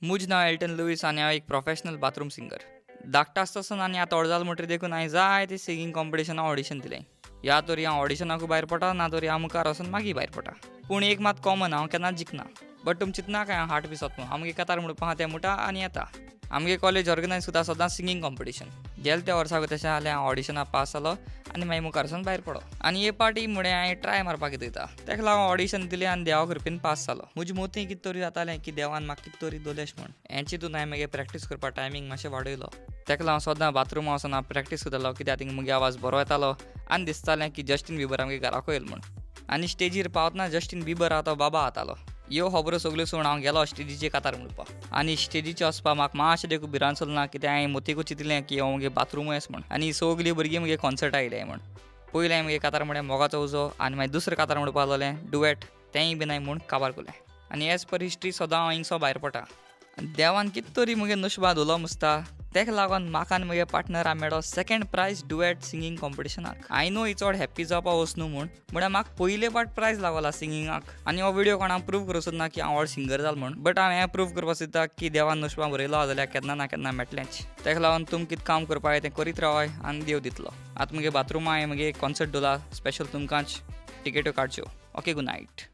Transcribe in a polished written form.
मुझ नाव Elton Lewis आणि हांव एक प्रोफेशनल बाथरूम सिंगर. धाकटो आसतना आनी आतां व्हड जालो म्हणटरी देखून हांवें जायते सिंगींग कॉम्पिटिशनां ऑडिशन दिलें. ह्या तरी हांव ऑडिशनाकूय भायर पडटा ना तरी हांव मुखार वचून मागीर भायर पडटा. पूण एक मात कॉमन हांव केन्ना जिखना. बट तुमी चिंतना काय हांव हार्ट बी सोंपलो. आमगे कातार म्हणून आहा तें मुटा आनी येता. आमगे कॉलेज ऑर्गनायज करता सदां सिंगींग कॉम्पिटिशन. गेल्या त्या वर्साक तशें जालें हांव ऑडिशनाक पास जालो आनी मागीर मुखार वचून भायर पडलो. आनी हे पाटी मुळे हांवें ट्राय मारपाक येता. तेका लागून ऑडिशन दिलें आनी देवा कृपेन पास जालो. म्हज्या मोतीं कितें तरी जातालें की देवान म्हाका कितें तरी दोलेश म्हूण. हें चिंतून हांवें मागीर प्रॅक्टीस करपाक टायमींग मातशें वाडयलो. तेका लागून सदां बाथरुमांत वचून हांव प्रॅक्टीस करतालो कित्याक थिंगा म्हगे आवाज बरो येतालो आनी दिसतालें की जस्टीन बिबर आमगे घराको येयलो म्हूण. आनी स्टेजीर पावतना जस्टीन बिबर आहा तो बाबा जातालो. ह्यो खबरो सगल्यो सोडून हांव गेलो स्टेजीचे कातार म्हणपाक. आनी स्टेजीचेर वचपाक म्हाका मातशें देखून भिरांत ना कित्याक हांवें मोतीकूच चिंतलें की हो म्हगे बाथरूम येस म्हूण. आनी सगलीं भुरगीं म्हगे कॉन्सर्टा आयले म्हूण. पयलें हांवें म्हगे कातार म्हणलें मोगाचो उजो आनी मागीर दुसरें कातार म्हणपाक लागलें डुएट तेंय बीन हांवें म्हूण काबार केलें. आनी एज पर हिस्ट्री सदां हांव हिंगसो भायर पडटा. देवान कितें तरी म्हगे नशिबांत धुलो मुसता. तेका लागून म्हाका आनी म्हगे पार्टनराक मेळ्ळो सेकंड प्रायज डुएट सिंगींग कॉम्पिटिशनाक. आय नो ही चड हॅप्पी जावपाक वच न्हू म्हूण म्हाका पयले पाट प्रायज लागला सिंगिंगाक. आनी हो व्हिडिओ कोणाक प्रूव करूं सोदना की हांव व्हड सिंगर जालो म्हूण. बट हांव हें प्रूव करपाक सोदता की देवान नशिबांत बरयलो जाल्यार केन्ना ना केन्ना मेळटलेंच. तेका लागून तुमी कितें काम करपा जाय तें करीत रावाय आनी देव दितलो. आतां म्हगे बाथरुमांत हांवें म्हगे कॉन्सर्ट दवरला स्पेशल तुमकांच टिकेट्यो काडच्यो. Okay, good night.